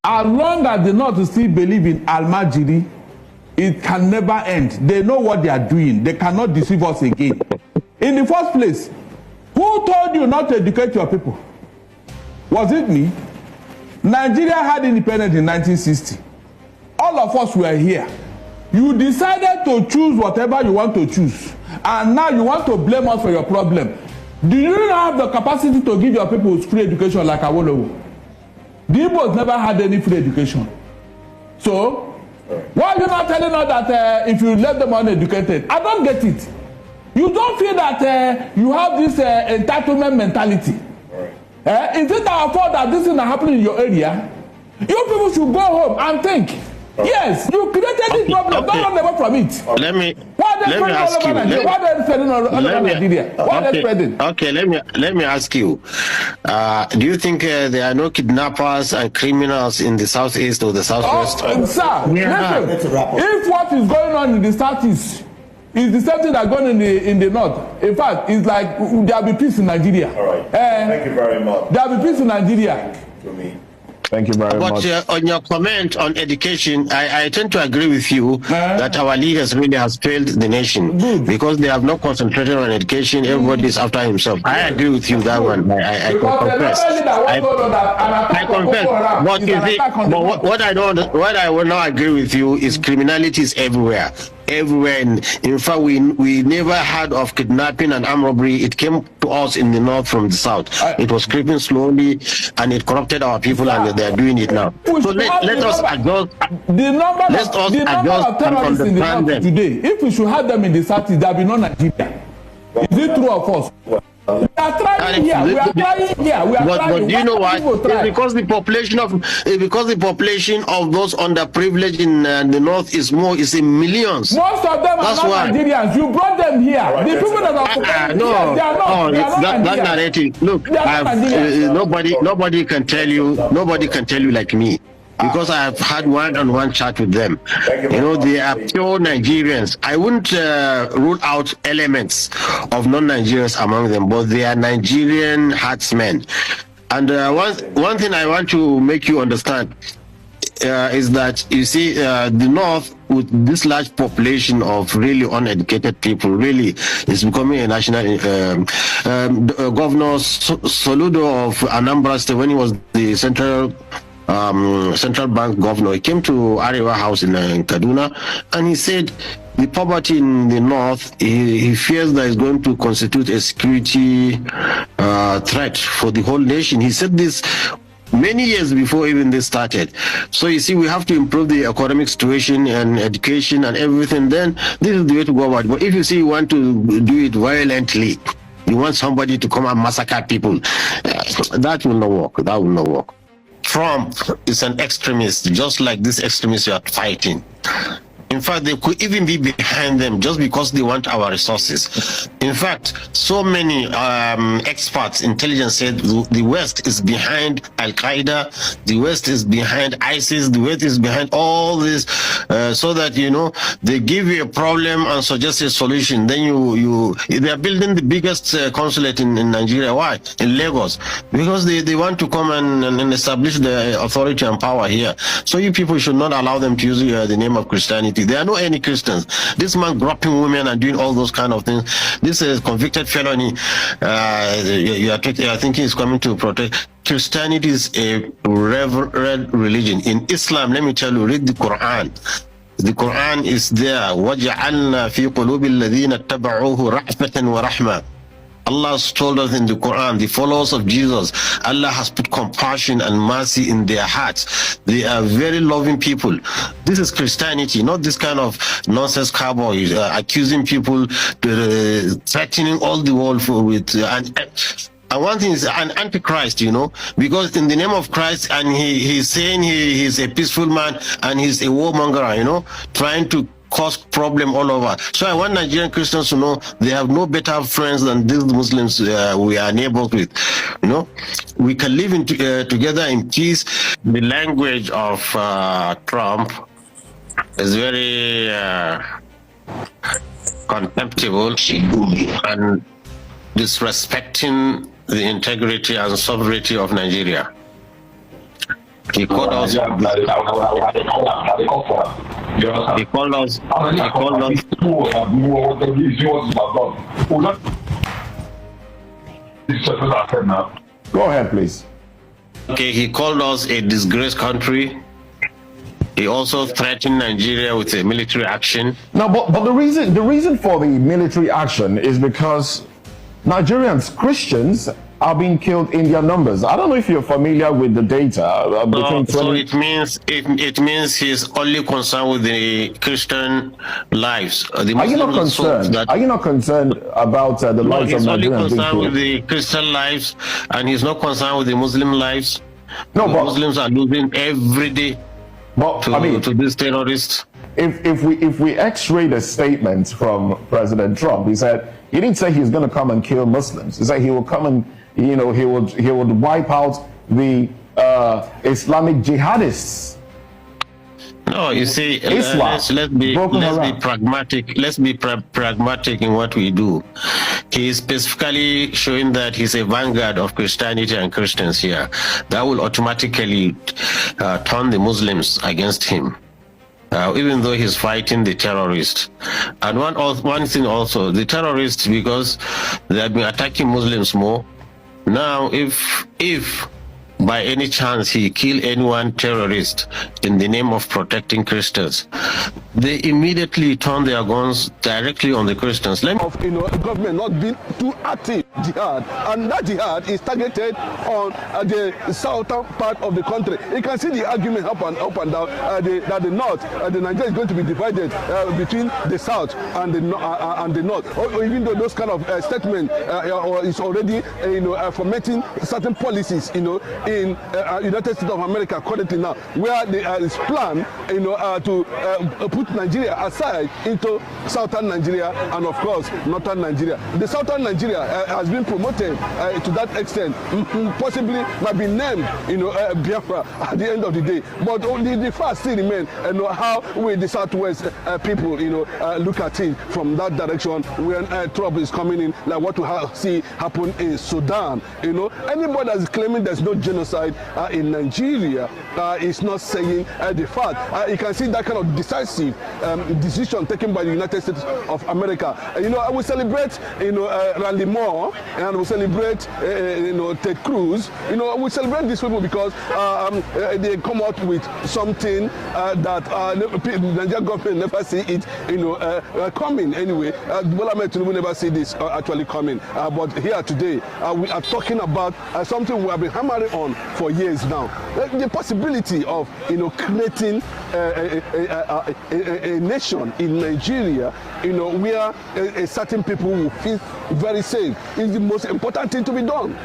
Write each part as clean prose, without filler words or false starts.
As long as the North still believe in Almajiri, it can never end. They know what they are doing. They cannot deceive us again. In the first place, who told you not to educate your people? Was it me? Nigeria had independence in 1960. All of us were here. You decided to choose whatever you want to choose. And now you want to blame us for your problem. Do you not have the capacity to give your people free education like Awolowo? The Igbos never had any free education. So, why are you not telling us that if you let them uneducated? I don't get it. You don't feel that you have this entitlement mentality. Is it our fault that this thing is happening in your area? You people should go home and think. Yes, you created this problem. Don't run away from it. Let me ask you. Why are they spreading all over Nigeria? Why are they spreading? Okay, let me ask you. Do you think there are no kidnappers and criminals in the southeast or the southwest? Sir, listen. If what is going on in the southeast is the same thing that going in the north, in fact, it's like there will be peace in Nigeria. All right. Thank you very much. There will be peace in Nigeria. To me. Thank you very much. But on your comment on education, I tend to agree with you that our leaders really has failed the nation because they have not concentrated on education. Everybody is after himself. I agree with you that one. I confess. I confess. But you see, but what I will not agree with you is criminality is everywhere. Everywhere. In fact, we never heard of kidnapping and armed robbery. It came to us in the north from the south. It was creeping slowly, and it corrupted our people, and they are doing it now. So let us adjust. The number of terrorists in the north today, if we should have them in the south, there will be no Nigeria. Is it true of us? We are trying here. We are trying here. We are trying. But do you know why? It's because the population of those underprivileged in the north is in millions. Most of them are not Nigerians. You brought them here. The people that are no, that narrative. Look, nobody can tell you like me. Because I have had one-on-one chat with them. You know, they are pure Nigerians. I wouldn't rule out elements of non-Nigerians among them, but they are Nigerian herdsmen. And one thing I want to make you understand is that, you see, the North, with this large population of really uneducated people, really is becoming a national. Governor Soludo of Anambra State, when he was the central bank governor, he came to Arewa House in Kaduna, and he said the poverty in the north, he fears that is going to constitute a security threat for the whole nation. He said this many years before even this started. So you see, we have to improve the economic situation and education and everything. Then this is the way to go about it. But if you see you want to do it violently, you want somebody to come and massacre people, that will not work. That will not work. Trump is an extremist, just like this extremist you are fighting. In fact, they could even be behind them just because they want our resources. In fact, so many experts, intelligence said the West is behind Al-Qaeda, the West is behind ISIS, the West is behind all this, so that, you know, they give you a problem and suggest a solution. Then they are building the biggest consulate in Nigeria. Why? In Lagos. Because they want to come and establish the authority and power here. So you people should not allow them to use the name of Christianity. There are no any Christians. This man groping women and doing all those kind of things. This is convicted felony. You are thinking he's coming to protect. Christianity is a reverend religion. In Islam, let me tell you, read the Quran. The Quran is there. وَجَعَلْنَا فِي قُلُوبِ الَّذِينَ اتَّبَعُوهُ رَحْمَةً وَرَحْمَةً. Allah has told us in the Quran, the followers of Jesus, Allah has put compassion and mercy in their hearts. They are very loving people. This is Christianity, not this kind of nonsense cowboy accusing people, threatening all the world and one thing is an antichrist, you know, because in the name of Christ, and he's saying he's a peaceful man and he's a warmonger, you know, trying to cause problem all over. So I want Nigerian Christians to know they have no better friends than these Muslims we are neighbors with. You know, we can live together in peace. The language of Trump is very contemptible and disrespecting the integrity and sovereignty of Nigeria. He called us. He called us. Go ahead, please. Okay, he called us a disgraced country. He also threatened Nigeria with a military action. No, but the reason for the military action is because Nigerians, Christians, are being killed in their numbers. I don't know if you're familiar with the data between 20... So it means he's only concerned with the Christian lives. Are you not concerned? Are you not concerned about the lives of Nigerians? He's only concerned with the Christian lives, and he's not concerned with the Muslim lives. No, but Muslims are losing every day. But to these terrorists. If we X-ray the statement from President Trump, he said he didn't say he's going to come and kill Muslims. He said he will come and he would wipe out the Islamic jihadists. No, you see, let's be pragmatic. Let's be pragmatic in what we do. He is specifically showing that he's a vanguard of Christianity and Christians here. That will automatically turn the Muslims against him, even though he's fighting the terrorists. And one thing also, the terrorists, because they have been attacking Muslims more. Now, if by any chance he kill anyone terrorist in the name of protecting Christians, they immediately turn their guns directly on the Christians. Government not being too active jihad, and that jihad is targeted on the southern part of the country. You can see the argument up and down that the north, the Nigeria is going to be divided between the south and the north. Or even though those kind of statement is already fomenting certain policies, in United States of America currently now, where there is plan, to put Nigeria aside into southern Nigeria and of course northern Nigeria. The southern Nigeria has been promoted to that extent, possibly might be named, Biafra at the end of the day. But the fact still remains, how will the southwest people, look at it from that direction when trouble is coming in, like what we see happen in Sudan. Anybody that is claiming there's no genocide in Nigeria is not saying the fact. You can see that kind of decisive decision taken by the United States of America. We celebrate, Randy Moore, and we celebrate, Ted Cruz. We celebrate these people because they come out with something that the Nigerian government never see it, coming anyway. Bola Ahmed Tinubu never see this actually coming. But here today, we are talking about something we have been hammering on for years now. The possibility of, creating a nation in Nigeria, where certain people will feel very safe is the most important thing to be done.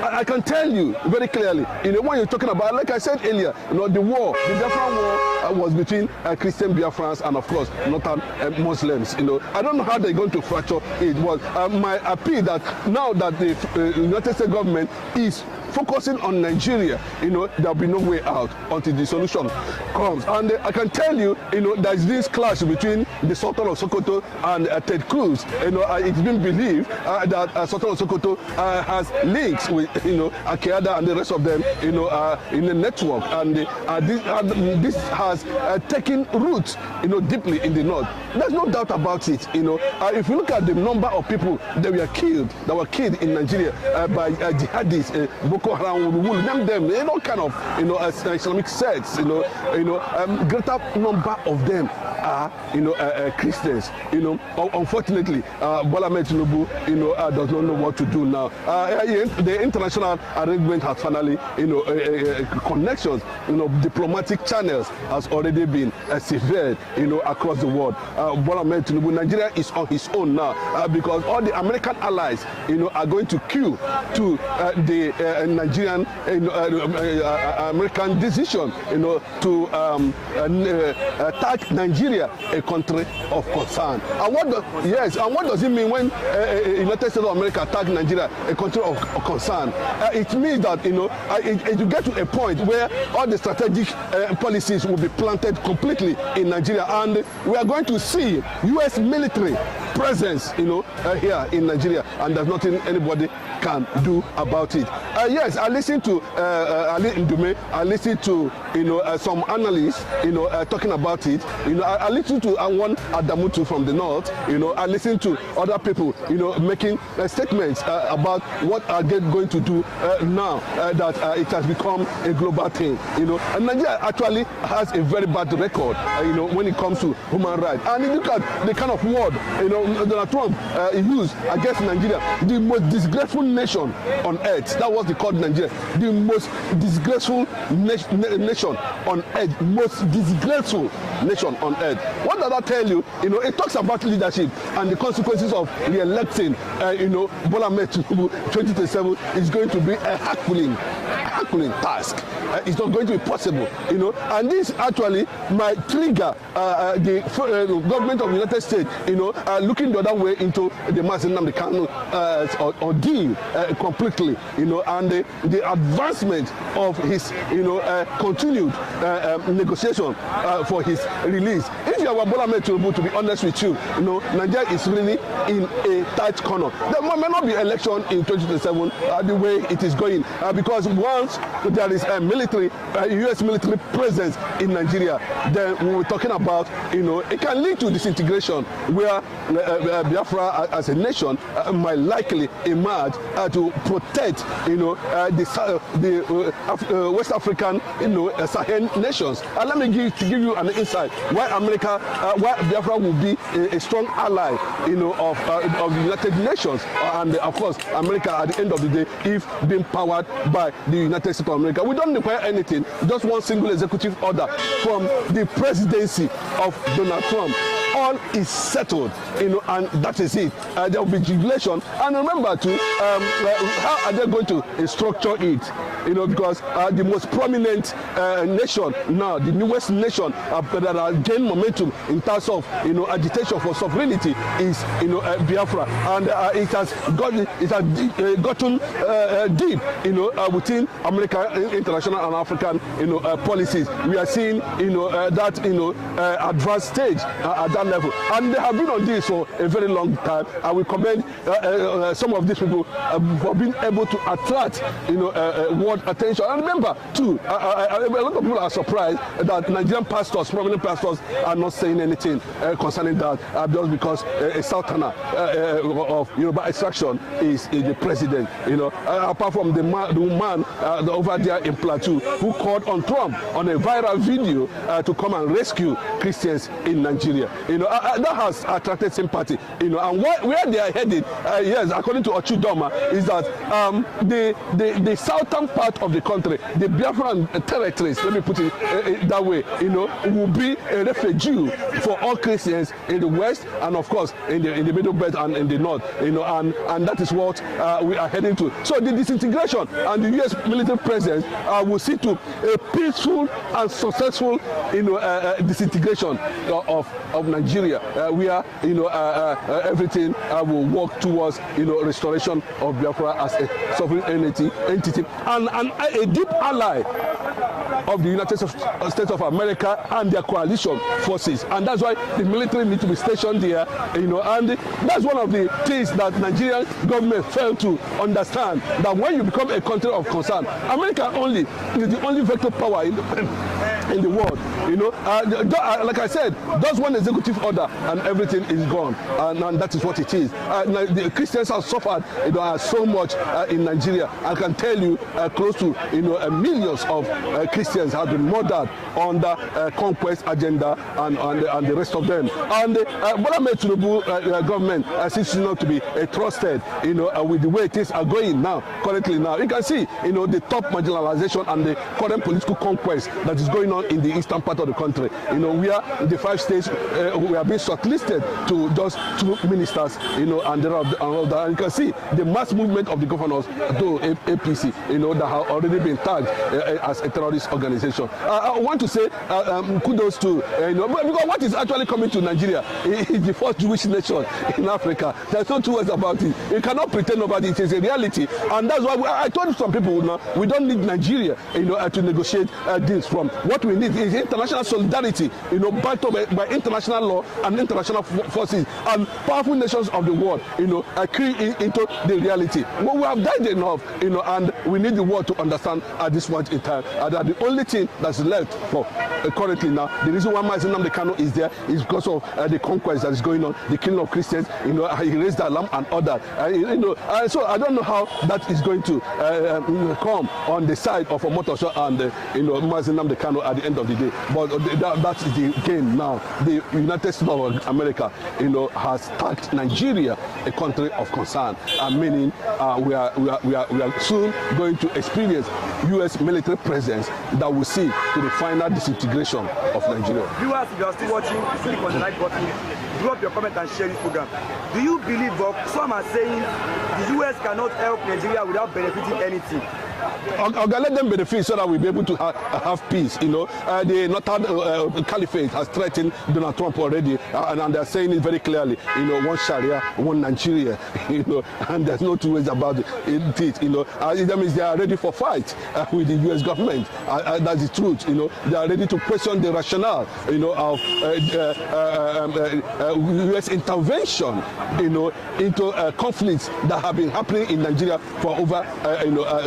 I can tell you very clearly, when you're talking about, like I said earlier, the Biafran war was between Christian Biafrans and of course northern Muslims. I don't know how they're going to fracture it. Was my appeal that now that the United States government is focusing on Nigeria, there'll be no way out until the solution comes. And I can tell you, there's this clash between the Sultan of Sokoto and Ted Cruz. It's been believed that Sultan of Sokoto has links with, Al-Qaeda and the rest of them, in the network. And this has taken roots, deeply in the north. There's no doubt about it. If you look at the number of people that were killed in Nigeria by jihadists, Boko Haram, will name them, all kind of, Islamic sects, greater number of them are, Christians. Unfortunately, Bola Ahmed Tinubu, does not know what to do now. The international arrangement has finally, connections, diplomatic channels has already been severed, across the world. Bola Ahmed Tinubu, Nigeria is on his own now because all the American allies, are going to queue to the Nigerian, American decision, to tag Nigeria a country of concern. And what does it mean when United States of America tag Nigeria a country of concern? It means that you get to a point where all the strategic policies will be planted completely in Nigeria, and we are going to see U.S. military presence, here in Nigeria, and there's nothing anybody can do about it. Yes, I listened to Ali Ndume. I listened to some analysts, talking about it. I listened to one Adamutu from the north. I listened to other people, making statements about what are they going to do now that it has become a global thing. And Nigeria actually has a very bad record, when it comes to human rights. And you look at the kind of word, Donald Trump used against Nigeria, the most disgraceful nation on earth. That was the called Nigeria, the most disgraceful nation on earth, most disgraceful nation on earth. What does that tell you? It talks about leadership and the consequences of re-electing, Bola Ahmed Tinubu 2027 is going to be a Herculean task. It's not going to be possible, and this actually might trigger the government of the United States, looking the other way into the Mazi Nnamdi Kanu ordeal completely, and the advancement of his, continued negotiation for his release. If you are Bola Ahmed Tinubu, to be honest with you, Nigeria is really in a tight corner. There may not be election in 2027 the way it is going, because once there is a military, U.S. military presence in Nigeria, then we're talking about, it can lead to disintegration, where Biafra as a nation might likely emerge to protect, the West African, Sahel nations. And let me give you an insight why why Biafra will be a strong ally, of the United Nations, and of course America at the end of the day, if being powered by the United States of America. We don't require anything, just one single executive order from the presidency of Donald Trump. All is settled, and that is it. There will be jubilation. And remember too, how are they going to structure it? Because the most prominent nation now, the newest nation that has gained momentum in terms of agitation for sovereignty is Biafra, and it has gotten deep within American, international, and African policies. We are seeing that advanced stage at that level, and they have been on this for a very long time. I will commend some of these people for being able to attract world attention. And remember too, a lot of people are surprised that Nigerian pastors, prominent pastors, are not saying anything concerning that, just because a Sultan of Yoruba extraction is the president. Apart from the woman over there in Plateau who called on Trump on a viral video to come and rescue Christians in Nigeria. That has attracted sympathy. And where they are headed, yes, according to Ochudoma, is that the southern part of the country, the Biafran territories, let me put it that way, will be a refugee for all Christians in the west, and of course in the middle belt and in the north, and that is what we are heading to. So the disintegration and the U.S. military presence will see to a peaceful and successful disintegration of Nigeria, where everything will work towards restoration of Biafra as a sovereign entity and a deep ally of the United States of America and their coalition forces. And that's why the military need to be stationed there, and that's one of the things that Nigerian government failed to understand, that when you become a country of concern, America only is the only vector power in the world. Like I said, just one executive order and everything is gone, and that is what it is. The Christians have suffered so much in Nigeria. I can tell you close to millions of Christians have been murdered under conquest agenda and the rest of them. And Bola Ahmed Tinubu government seems not to be trusted, with the way things are going now, currently now. You can see, the top marginalization and the current political conquest that is going on in the eastern part of the country. We are in the 5 states, we have been shortlisted to just 2 ministers, and there are, and you can see the mass movement of the governors to APC, that have already been tagged as a terrorist organization. I want to say kudos to, because what is actually coming to Nigeria is the first Jewish nation in Africa. There's no two words about it. You cannot pretend about it. It is a reality, and that's why I told some people, we don't need Nigeria, to negotiate deals from. What we we need is international solidarity, backed up by international law and international forces and powerful nations of the world, key into the reality. Well, we have died enough, and we need the world to understand at this point in time that the only thing that's left for currently now, the reason why Mazi Nnamdi Kanu is there is because of the conquest that is going on, the killing of Christians, he raised the alarm and all that. So I don't know how that is going to come on the side of Omotosho and Mazi Nnamdi Kanu at the end of the day. But that is the game now. The United States of America, has tagged Nigeria a country of concern, meaning we are soon going to experience U.S. military presence that will see to the final disintegration of Nigeria. Viewers, if you are still watching, click on the like button, drop your comment and share this program. Do you believe, some are saying the U.S. cannot help Nigeria without benefiting anything? Okay, let them benefit so that we'll be able to have peace. The Northern Caliphate has threatened Donald Trump already, and they're saying it very clearly. One Sharia, one Nigeria. And there's no two ways about it. That means they are ready for fight with the U.S. government. That's the truth. They are ready to question the rationale, of U.S. intervention, into conflicts that have been happening in Nigeria for over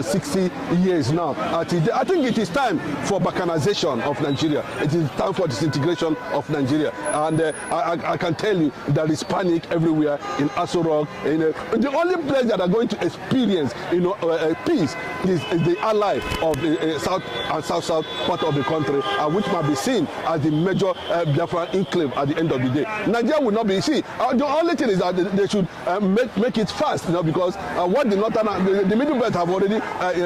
60 years now. I think it is time for balkanization of Nigeria. It is time for disintegration of Nigeria. And I can tell you there is panic everywhere in Aso Rock. The only place that are going to experience peace is the ally of the south and south part of the country, which might be seen as the major Biafran enclave at the end of the day. Nigeria will not be. The only thing is that they should make it fast, because what the northern, the middle belt have already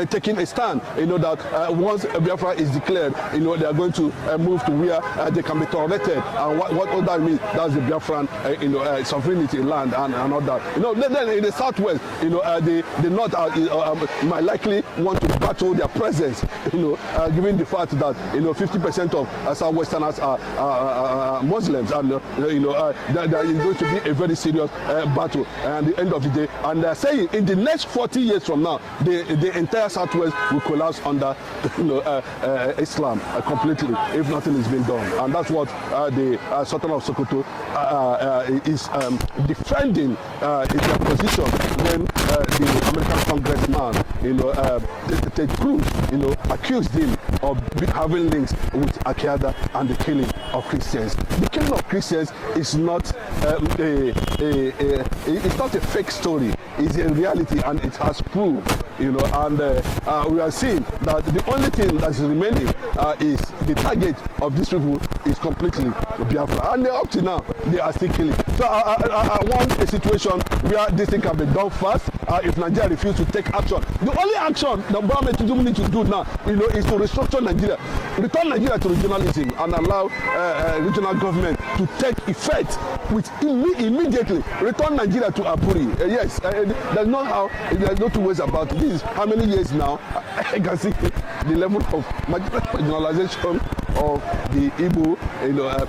taken a stand, that once Biafra is declared, they are going to move to where they can be tolerated. And what all that means, that's the Biafran, sovereignty land and all that. Then in the southwest, the north might likely want to battle their presence, given the fact that 50% of southwesterners are Muslims, and there is going to be a very serious battle at the end of the day. And they're saying in the next 40 years from now, the entire southwest will collapse under Islam completely if nothing is being done. And that's what the Sultan of Sokoto is defending their position when the American congressman, Ted Cruz, accused him of having links with Al-Qaeda and the killing of Christians. The killing of Christians is not it's not a fake story. It's a reality, and it has proved. And we are seeing that the only thing that is remaining is the target of these people is completely Biafra, and up to now they are still killing. So I want a situation where this thing can be done fast. If Nigeria refuses to take action, the only action the government need to do now, is to restructure Nigeria, return Nigeria to regionalism, and allow regional government to take effect with immediately. Return Nigeria to Aburi. Yes, there's no two ways about it. This is how many years now? I can see the level of marginalization of the Igbo,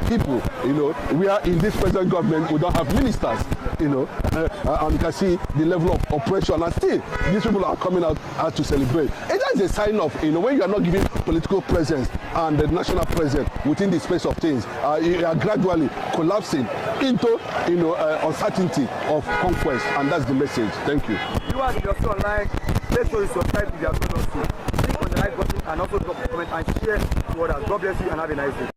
people. We are in this present government. We don't have ministers. And you can see the level of oppression, and still these people are coming out to celebrate. And that's a sign of, when you are not giving political presence and the national presence within the space of things, you are gradually collapsing into, uncertainty of conquest, and that's the message. Thank you. Viewers, if you are still online, make sure you subscribe if you are not. Click on the like button and also drop a comment and share to others. God bless you and have a nice day.